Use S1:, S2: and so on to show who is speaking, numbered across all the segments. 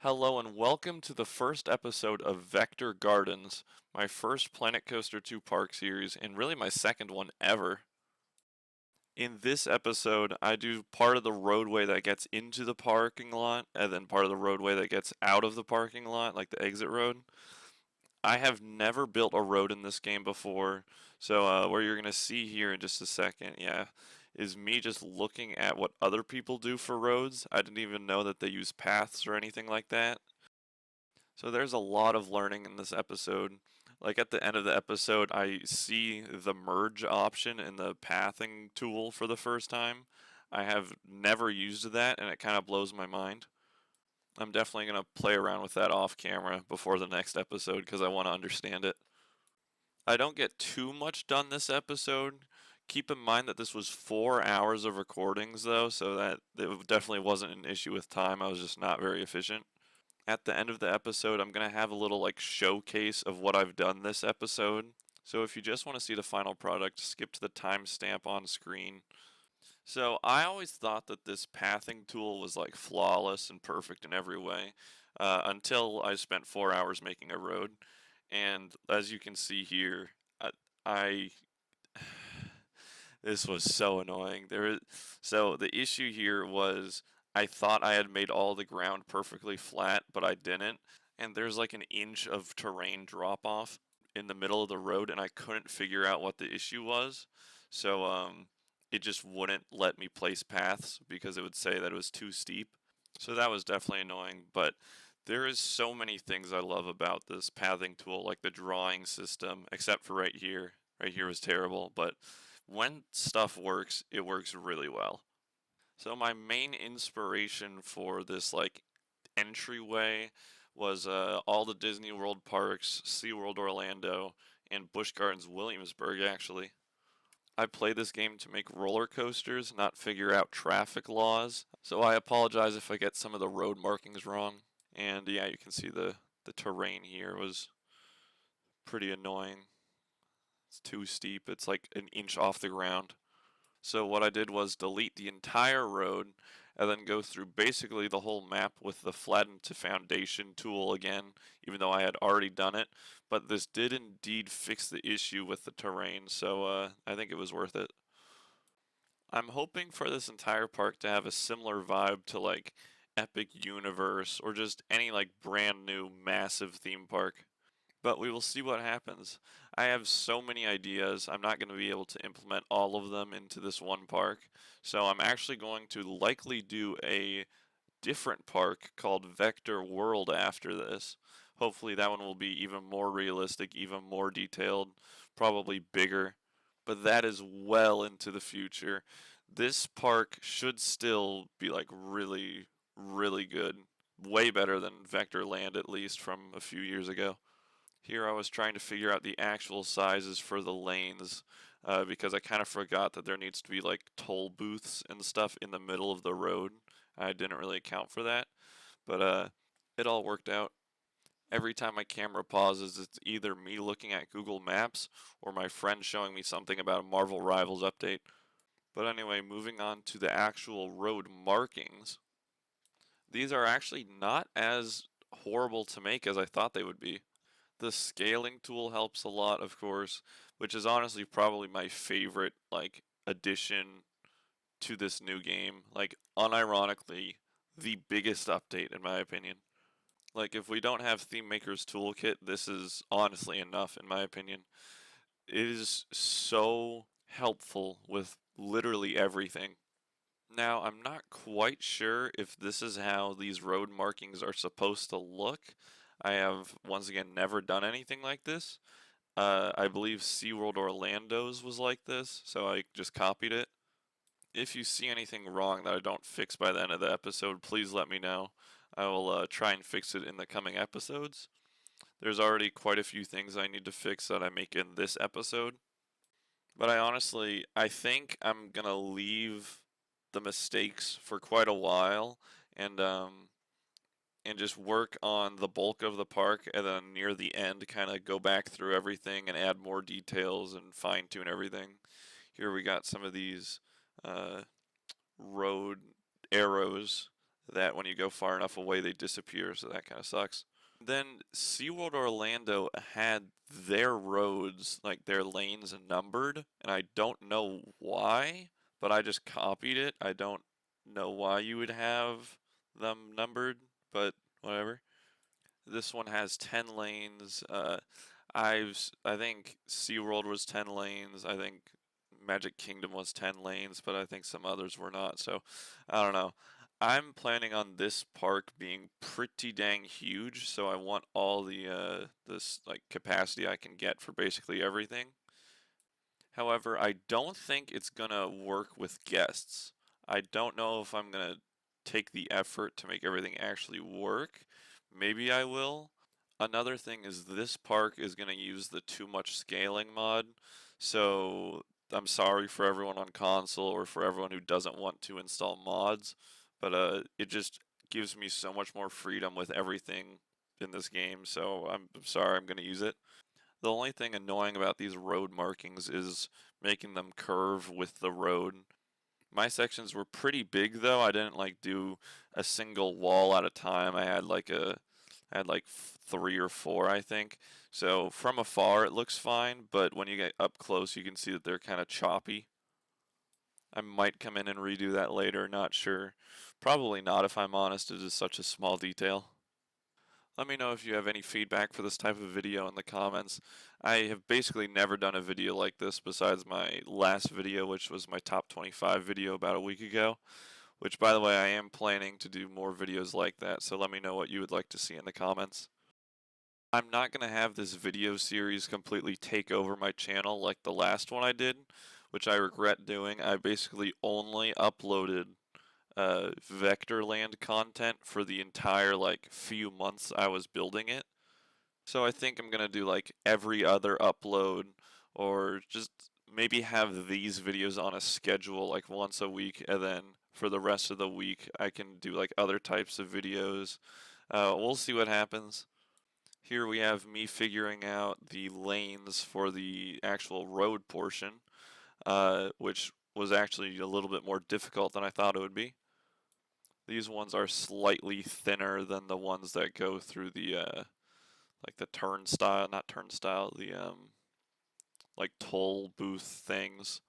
S1: Hello and welcome to the first episode of Vector Gardens, my first Planet Coaster 2 Park series, and really my second one ever. In this episode, I do part of the roadway that gets into the parking lot, and then part of the roadway that gets out of the parking lot, like the exit road. I have never built a road in this game before, so what you're going to see here in just a second, is me just looking at what other people do for roads. I didn't even know that they use paths or anything like that. So there's a lot of learning in this episode. Like at the end of the episode, I see the merge option in the pathing tool for the first time. I have never used that and it kind of blows my mind. I'm definitely going to play around with that off camera before the next episode because I want to understand it. I don't get too much done this episode. Keep in mind that this was 4 hours of recordings though, so that it definitely wasn't an issue with time. I was just not very efficient. At the end of the episode, I'm going to have a little like showcase of what I've done this episode. So if you just want to see the final product, skip to the timestamp on screen. So I always thought that this pathing tool was like flawless and perfect in every way until I spent 4 hours making a road. And as you can see here, I this was so annoying. So the issue here was I thought I had made all the ground perfectly flat, but I didn't. And there's like an inch of terrain drop off in the middle of the road, and I couldn't figure out what the issue was. So it just wouldn't let me place paths because it would say that it was too steep. So that was definitely annoying, but there is so many things I love about this pathing tool, like the drawing system, except for right here. Right here was terrible, but when stuff works, it works really well. So my main inspiration for this like entryway was all the Disney World parks, SeaWorld Orlando, and Busch Gardens Williamsburg actually. I play this game to make roller coasters, not figure out traffic laws. So I apologize if I get some of the road markings wrong. And yeah, you can see the terrain here was pretty annoying. It's too steep. It's like an inch off the ground. So what I did was delete the entire road and then go through basically the whole map with the flatten to foundation tool again, even though I had already done it. But this did indeed fix the issue with the terrain, so I think it was worth it. I'm hoping for this entire park to have a similar vibe to like Epic Universe or just any like brand new massive theme park. But we will see what happens. I have so many ideas, I'm not going to be able to implement all of them into this one park. So I'm actually going to likely do a different park called Vector World after this. Hopefully that one will be even more realistic, even more detailed, probably bigger. But that is well into the future. This park should still be like really, really good. Way better than Vector Land, at least from a few years ago. Here I was trying to figure out the actual sizes for the lanes because I kind of forgot that there needs to be like toll booths and stuff in the middle of the road. I didn't really account for that, but it all worked out. Every time my camera pauses, it's either me looking at Google Maps or my friend showing me something about a Marvel Rivals update. But anyway, moving on to the actual road markings. These are actually not as horrible to make as I thought they would be. The scaling tool helps a lot, of course, which is honestly probably my favorite like addition to this new game. Like unironically, the biggest update in my opinion. Like if we don't have Theme Maker's Toolkit, this is honestly enough in my opinion. It is so helpful with literally everything. Now, I'm not quite sure if this is how these road markings are supposed to look. I have, once again, never done anything like this. I believe SeaWorld Orlando's was like this, so I just copied it. If you see anything wrong that I don't fix by the end of the episode, please let me know. I will try and fix it in the coming episodes. There's already quite a few things I need to fix that I make in this episode. But I think I'm gonna leave the mistakes for quite a while and just work on the bulk of the park and then near the end kind of go back through everything and add more details and fine tune everything. Here we got some of these uh, road arrows that when you go far enough away, they disappear, so that kind of sucks. Then SeaWorld Orlando had their roads, like their lanes numbered, and I don't know why, but I just copied it. I don't know why you would have them numbered, but whatever. This one has 10 lanes. I think SeaWorld was 10 lanes. I think Magic Kingdom was 10 lanes, but I think some others were not. So I don't know. I'm planning on this park being pretty dang huge, so I want all the this like capacity I can get for basically everything. However, I don't think it's gonna work with guests. I don't know if I'm gonna take the effort to make everything actually work. Maybe I will. Another thing is this park is gonna use the too much scaling mod, so I'm sorry for everyone on console or for everyone who doesn't want to install mods, but it just gives me so much more freedom with everything in this game, so I'm sorry I'm gonna use it. The only thing annoying about these road markings is making them curve with the road. My sections were pretty big though. I didn't like do a single wall at a time. I had like three or four, I think. So from afar it looks fine, but when you get up close you can see that they're kind of choppy. I might come in and redo that later, not sure. Probably not if I'm honest, it is such a small detail. Let me know if you have any feedback for this type of video in the comments. I have basically never done a video like this besides my last video, which was my top 25 video about a week ago. Which, by the way, I am planning to do more videos like that, so let me know what you would like to see in the comments. I'm not going to have this video series completely take over my channel like the last one I did, which I regret doing. I basically only uploaded Vectorland content for the entire like few months I was building it. So I think I'm gonna do like every other upload or just maybe have these videos on a schedule like once a week and then for the rest of the week I can do like other types of videos. We'll see what happens. Here we have me figuring out the lanes for the actual road portion, which was actually a little bit more difficult than I thought it would be. These ones are slightly thinner than the ones that go through the like the turnstile, not turnstile, the like toll booth things,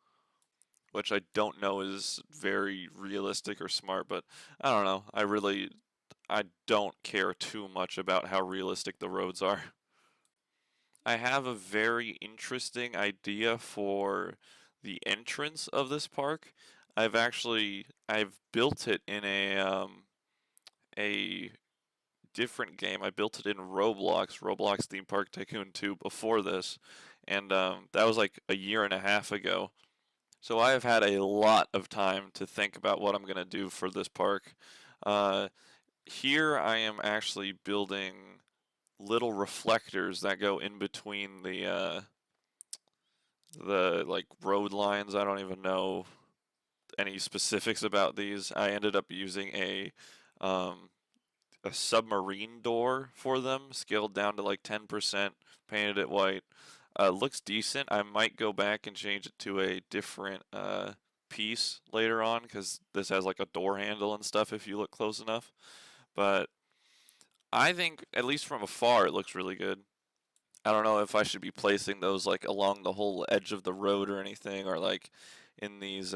S1: which I don't know is very realistic or smart, but I don't know. I don't care too much about how realistic the roads are. I have a very interesting idea for the entrance of this park. I've built it in a different game. I built it in Roblox Theme Park Tycoon 2 before this, and that was like a year and a half ago. So I have had a lot of time to think about what I'm gonna do for this park. Uh, Here I am actually building little reflectors that go in between the like road lines. I don't even know any specifics about these. I ended up using um, a submarine door for them, scaled down to like 10%, painted it white. Looks decent. I might go back and change it to a different piece later on because this has like a door handle and stuff if you look close enough. But I think, at least from afar, it looks really good. I don't know if I should be placing those like along the whole edge of the road or anything, or like in these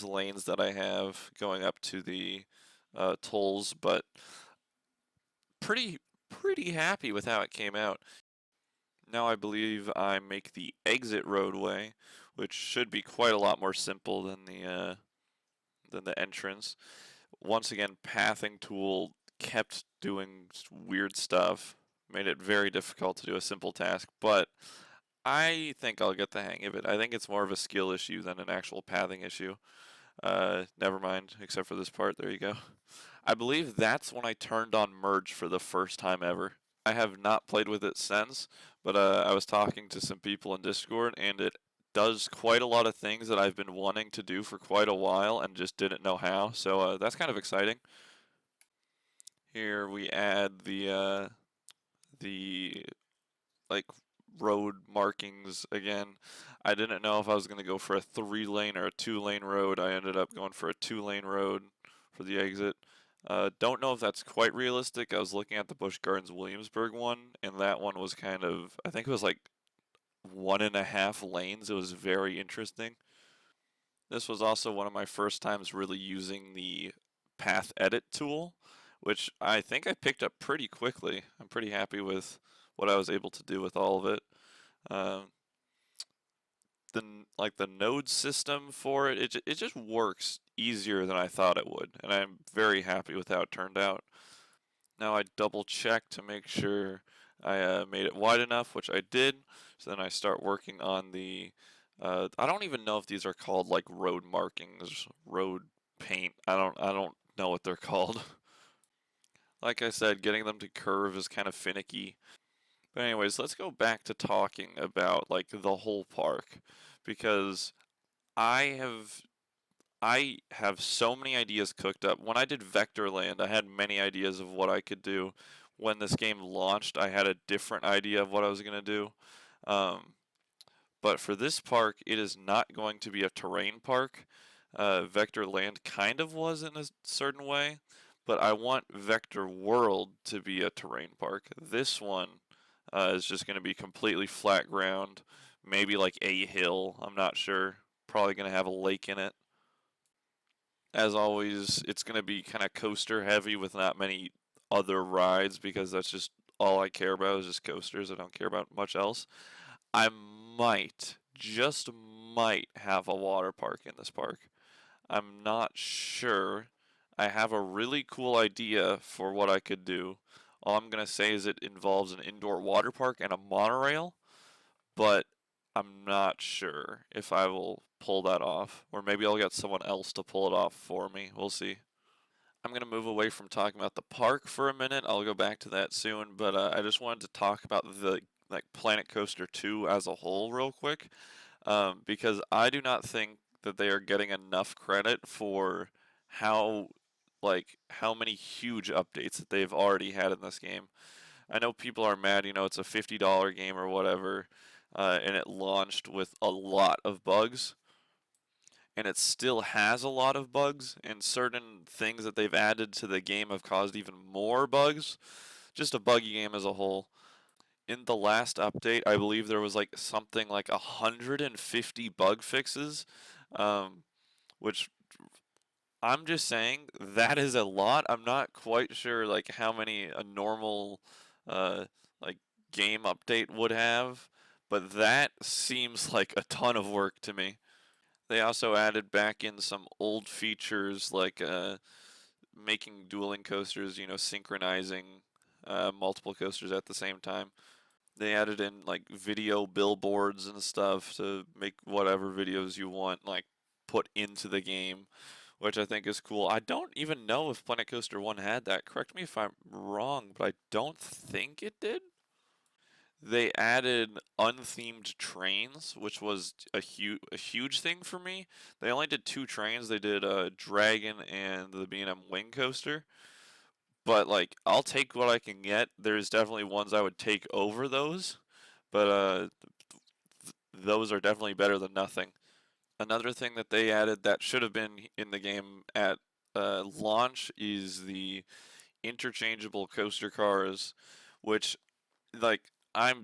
S1: lanes that I have going up to the tolls, but pretty happy with how it came out. Now I believe I make the exit roadway, which should be quite a lot more simple than the entrance. Once again, pathing tool kept doing weird stuff, made it very difficult to do a simple task, but I think I'll get the hang of it. I think it's more of a skill issue than an actual pathing issue. Never mind, except for this part. There you go. I believe that's when I turned on Merge for the first time ever. I have not played with it since, but I was talking to some people in Discord, and it does quite a lot of things that I've been wanting to do for quite a while and just didn't know how. So that's kind of exciting. Here we add the like road markings again. I didn't know if I was going to go for a 3-lane or a 2-lane road. I ended up going for a 2-lane road for the exit. Don't know if that's quite realistic. I was looking at the Busch Gardens Williamsburg one, and that one was kind of, I think it was like 1.5 lanes. It was very interesting. This was also one of my first times really using the path edit tool, which I think I picked up pretty quickly. I'm pretty happy with what I was able to do with all of it. Um, the like the node system for it, it just works easier than I thought it would, and I'm very happy with how it turned out. Now I double check to make sure I made it wide enough, which I did. So then I start working on the. I don't even know if these are called like road markings, road paint. I don't know what they're called. Like I said, getting them to curve is kind of finicky. But anyways, let's go back to talking about like the whole park because I have I have so many ideas cooked up. When I did Vectorland, I had many ideas of what I could do. When this game launched, I had a different idea of what I was going to do. Um, but for this park, it is not going to be a terrain park. Vectorland kind of was in a certain way, but I want Vector World to be a terrain park. This one is just going to be completely flat ground, maybe like a hill. I'm not sure. Probably going to have a lake in it. As always, it's going to be kind of coaster heavy with not many other rides because that's just all I care about is just coasters. I don't care about much else. I might, just might, have a water park in this park. I'm not sure. I have a really cool idea for what I could do. All I'm going to say is it involves an indoor water park and a monorail, but I'm not sure if I will pull that off, or maybe I'll get someone else to pull it off for me. We'll see. I'm going to move away from talking about the park for a minute. I'll go back to that soon, but I just wanted to talk about the like Planet Coaster 2 as a whole real quick, because I do not think that they are getting enough credit for how how many huge updates that they've already had in this game. I know people are mad, it's a $50 game or whatever, and it launched with a lot of bugs, and it still has a lot of bugs, and certain things that they've added to the game have caused even more bugs. Just a buggy game as a whole. In the last update, I believe there was like something like 150 bug fixes, um, which I'm just saying that is a lot. I'm not quite sure like how many a normal uh like game update would have, but that seems like a ton of work to me. They also added back in some old features like making dueling coasters, synchronizing multiple coasters at the same time. They added in like video billboards and stuff to make whatever videos you want like put into the game, which I think is cool. I don't even know if Planet Coaster 1 had that. Correct me if I'm wrong, but I don't think it did. They added unthemed trains, which was a huge thing for me. They only did two trains. They did Dragon and the B&M Wing Coaster. But like I'll take what I can get. There's definitely ones I would take over those, but those are definitely better than nothing. Another thing that they added that should have been in the game at launch is the interchangeable coaster cars, which like I'm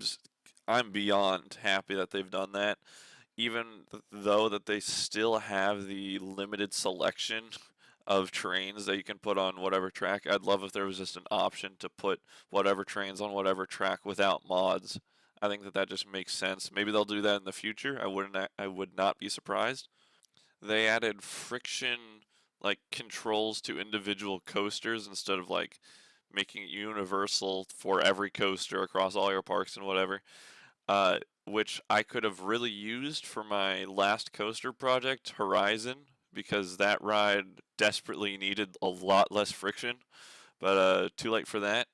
S1: I'm beyond happy that they've done that. Even though that they still have the limited selection of trains that you can put on whatever track, I'd love if there was just an option to put whatever trains on whatever track without mods. I think that that just makes sense. Maybe they'll do that in the future. I would not be surprised. They added friction like controls to individual coasters instead of like making it universal for every coaster across all your parks and whatever. Which I could have really used for my last coaster project, Horizon, because that ride desperately needed a lot less friction, but too late for that.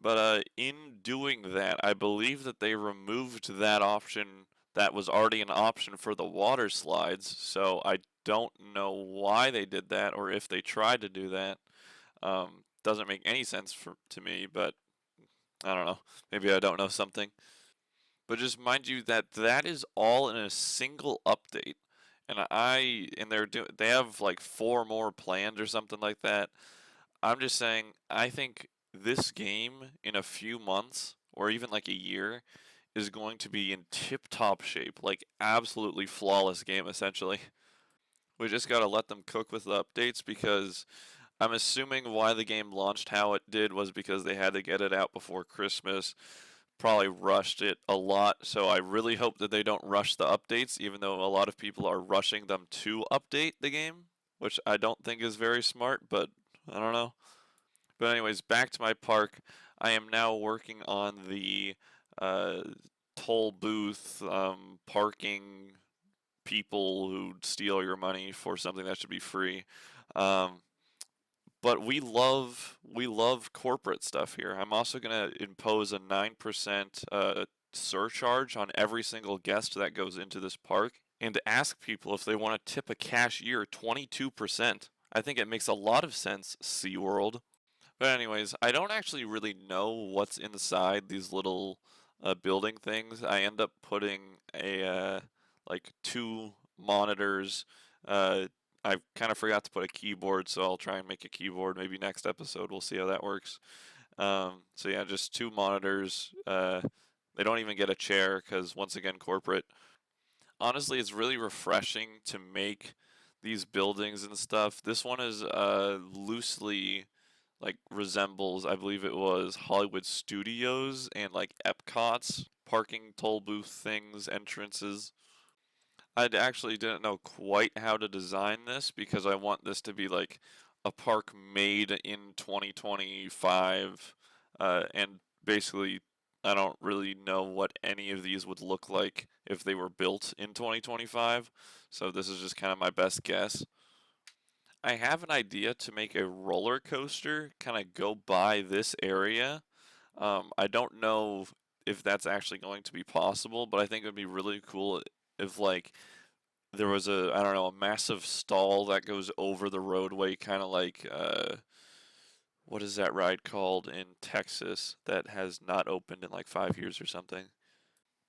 S1: But in doing that, I believe that they removed that option that was already an option for the water slides. So I don't know why they did that or if they tried to do that. Doesn't make any sense to me, but I don't know. Maybe I don't know something. But just mind you that that is all in a single update. and they have like four more planned or something like that. I'm just saying, I think this game in a few months or even like a year is going to be in tip-top shape, like absolutely flawless game essentially. We just got to let them cook with the updates because I'm assuming why the game launched how it did was because they had to get it out before Christmas. Probably rushed it a lot, so I really hope that they don't rush the updates, even though a lot of people are rushing them to update the game, which I don't think is very smart, but I don't know. But anyways, back to my park. I am now working on the uh, toll booth parking people who steal your money for something that should be free. Um, but we love corporate stuff here. I'm also gonna impose a 9% surcharge on every single guest that goes into this park, and to ask people if they want to tip a cashier 22%. I think it makes a lot of sense, SeaWorld. But anyways, I don't actually really know what's inside these little building things. I end up putting a like two monitors. Uh, I kind of forgot to put a keyboard, so I'll try and make a keyboard. Maybe next episode we'll see how that works. So yeah, just two monitors. They don't even get a chair because once again, corporate. Honestly, it's really refreshing to make these buildings and stuff. This one is loosely like resembles, I believe it was Hollywood Studios and like Epcot's parking toll booth things, entrances. I actually didn't know quite how to design this because I want this to be like a park made in 2025, and basically I don't really know what any of these would look like if they were built in 2025. So this is just kind of my best guess. I have an idea to make a roller coaster kind of go by this area. I don't know if that's actually going to be possible, but I think it would be really cool if like there was I don't know, a massive stall that goes over the roadway, kind of like what is that ride called in Texas that has not opened in like 5 years or something?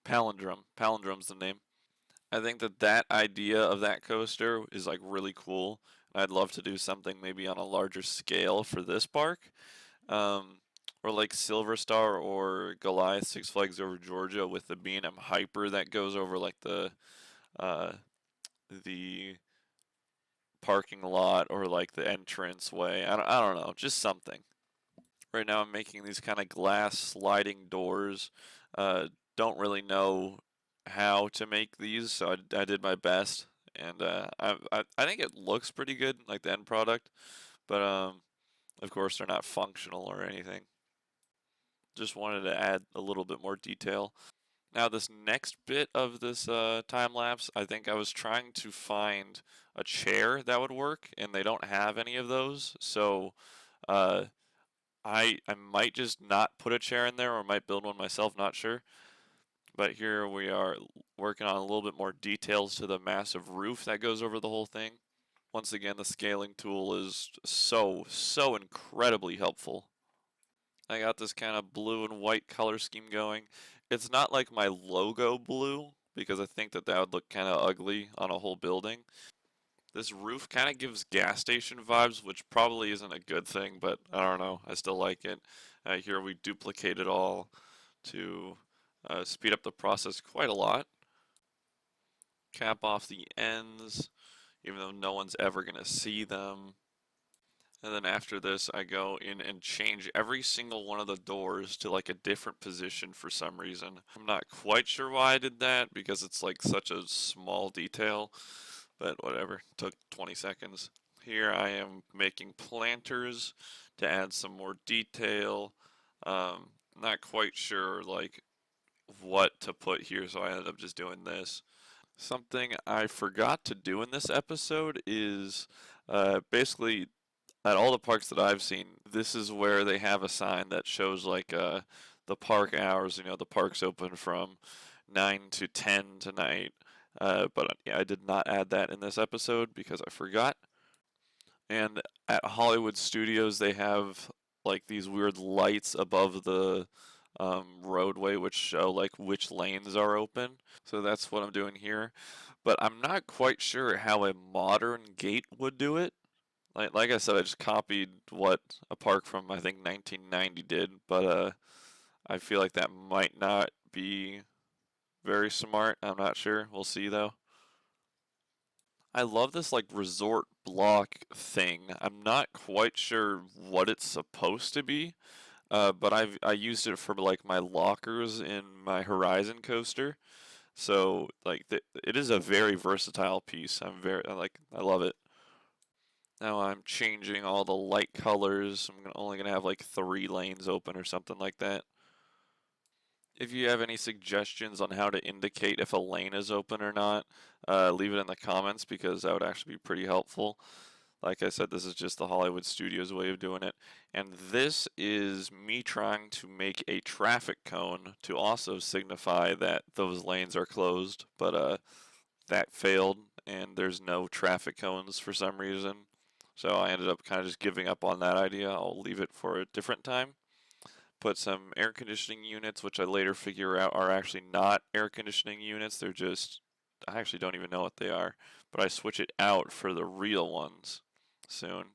S1: Palindrome. Palindrome's the name. I think that that idea of that coaster is like really cool. I'd love to do something maybe on a larger scale for this park. Um, or like Silver Star or Goliath Six Flags Over Georgia with the B&M Hyper that goes over like uh, the parking lot or like the entrance way. I don't know, just something. Right now I'm making these kind of glass sliding doors. Don't really know how to make these, so I did my best, and I think it looks pretty good, like the end product. But of course they're not functional or anything. Just wanted to add a little bit more detail. Now this next bit of this time lapse, I think I was trying to find a chair that would work, and they don't have any of those. So uh, I might just not put a chair in there, or might build one myself. Not sure. But here we are working on a little bit more details to the massive roof that goes over the whole thing. Once again, the scaling tool is so incredibly helpful. I got this kind of blue and white color scheme going. It's not like my logo blue because I think that that would look kind of ugly on a whole building. This roof kind of gives gas station vibes, which probably isn't a good thing, but I don't know. I still like it. Here we duplicate it all to speed up the process quite a lot. Cap off the ends, even though no one's ever going to see them. And then after this, I go in and change every single one of the doors to like a different position for some reason. I'm not quite sure why I did that because it's like such a small detail, but whatever. It took 20 seconds. Here I am making planters to add some more detail. Not quite sure like what to put here, so I ended up just doing this. Something I forgot to do in this episode is basically at all the parks that I've seen, this is where they have a sign that shows like the park hours. You know, the park's open from 9 to 10 tonight. But yeah, I did not add that in this episode because I forgot. And at Hollywood Studios, they have like these weird lights above the roadway which show like which lanes are open. So that's what I'm doing here. But I'm not quite sure how a modern gate would do it. Like I said, I just copied what a park from I think 1990 did, but I feel like that might not be very smart. I'm not sure. We'll see though. I love this like resort block thing. I'm not quite sure what it's supposed to be, but I used it for like my lockers in my Horizon coaster. So like it is a very versatile piece. I love it. Now I'm changing all the light colors. Only gonna have like 3 lanes open or something like that. If you have any suggestions on how to indicate if a lane is open or not, leave it in the comments because that would actually be pretty helpful. Like I said, this is just the Hollywood Studios way of doing it. And this is me trying to make a traffic cone to also signify that those lanes are closed, but that failed and there's no traffic cones for some reason. So I ended up kind of just giving up on that idea. I'll leave it for a different time. Put some air conditioning units, which I later figure out are actually not air conditioning units. They're just, I actually don't even know what they are, but I switch it out for the real ones soon.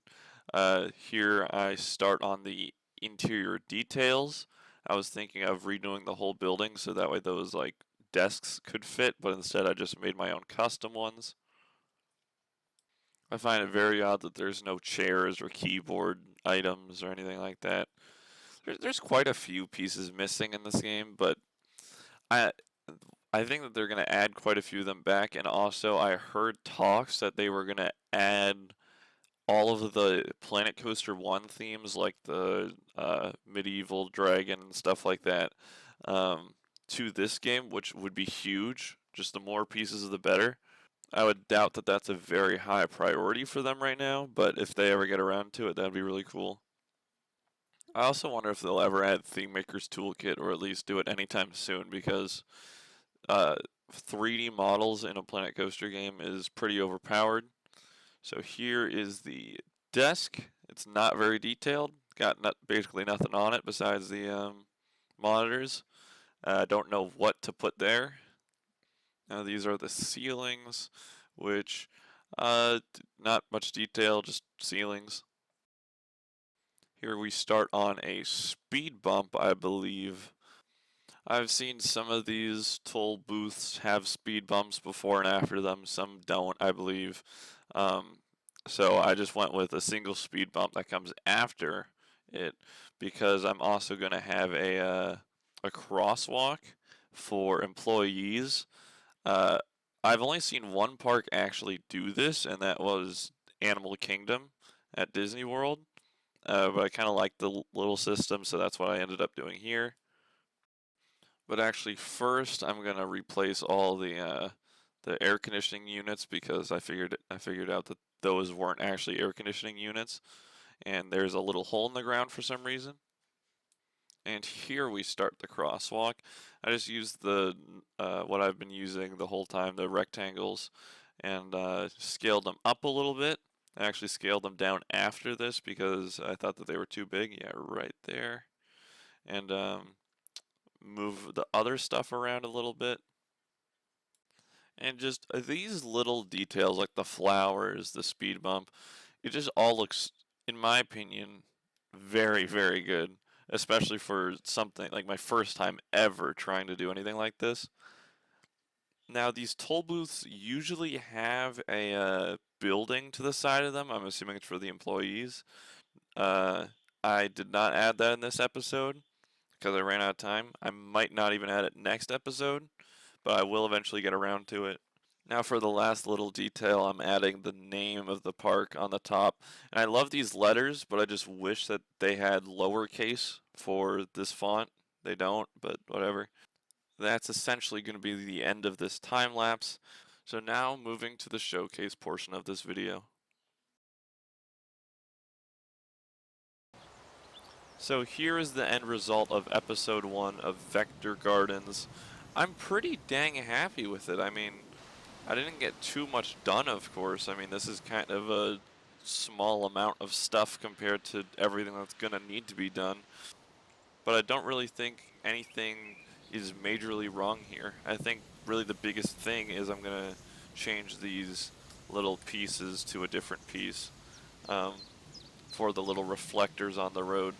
S1: Here I start on the interior details. I was thinking of redoing the whole building so that way those like desks could fit, but instead I just made my own custom ones. I find it very odd that there's no chairs or keyboard items or anything like that. There's quite a few pieces missing in this game, but I I think that they're going to add quite a few of them back. And also, I heard talks that they were going to add all of the Planet Coaster 1 themes, like the medieval dragon and stuff like that, to this game, which would be huge. Just the more pieces, the better. I would doubt that that's a very high priority for them right now, but if they ever get around to it, that'd be really cool. I also wonder if they'll ever add Theme Maker's Toolkit, or at least do it anytime soon, because uh, 3D models in a Planet Coaster game is pretty overpowered. So here is the desk. It's not very detailed. Got basically nothing on it besides the monitors. Don't know what to put there. Now these are the ceilings, which not much detail, just ceilings. Here we start on a speed bump, I believe. I've seen some of these toll booths have speed bumps before and after them. Some don't, I believe. Um, so I just went with a single speed bump that comes after it because I'm also going to have a crosswalk for employees. Uh, I've only seen one park actually do this, and that was Animal Kingdom at Disney World. But I kind of like the little system, so that's what I ended up doing here. But actually, first I'm gonna replace all the air conditioning units because I figured out that those weren't actually air conditioning units, and there's a little hole in the ground for some reason. And here we start the crosswalk. I just used the what I've been using the whole time, the rectangles, and scaled them up a little bit. I actually scaled them down after this because I thought that they were too big. Yeah, right there. And move the other stuff around a little bit. And just these little details like the flowers, the speed bump, it just all looks, in my opinion, very, very good. Especially for something like my first time ever trying to do anything like this. Now, these toll booths usually have a building to the side of them. I'm assuming it's for the employees. Uh, I did not add that in this episode because I ran out of time. I might not even add it next episode, but I will eventually get around to it. Now for the last little detail, I'm adding the name of the park on the top. And I love these letters, but I just wish that they had lowercase for this font. They don't, but whatever. That's essentially going to be the end of this time lapse. So now moving to the showcase portion of this video. So here is the end result of episode 1 of Vector Gardens. I'm pretty dang happy with it. I mean, I didn't get too much done, of course. I mean, this is kind of a small amount of stuff compared to everything that's going to need to be done. But I don't really think anything is majorly wrong here. I think really the biggest thing is I'm going to change these little pieces to a different piece for the little reflectors on the road.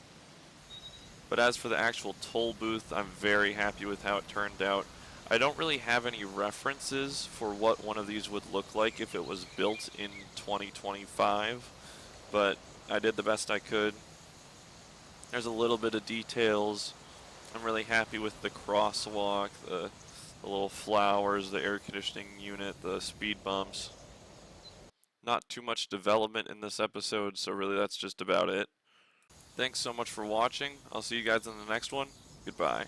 S1: But as for the actual toll booth, I'm very happy with how it turned out. I don't really have any references for what one of these would look like if it was built in 2025, but I did the best I could. There's a little bit of details. I'm really happy with the crosswalk, the little flowers, the air conditioning unit, the speed bumps. Not too much development in this episode, so really that's just about it. Thanks so much for watching. I'll see you guys in the next one. Goodbye.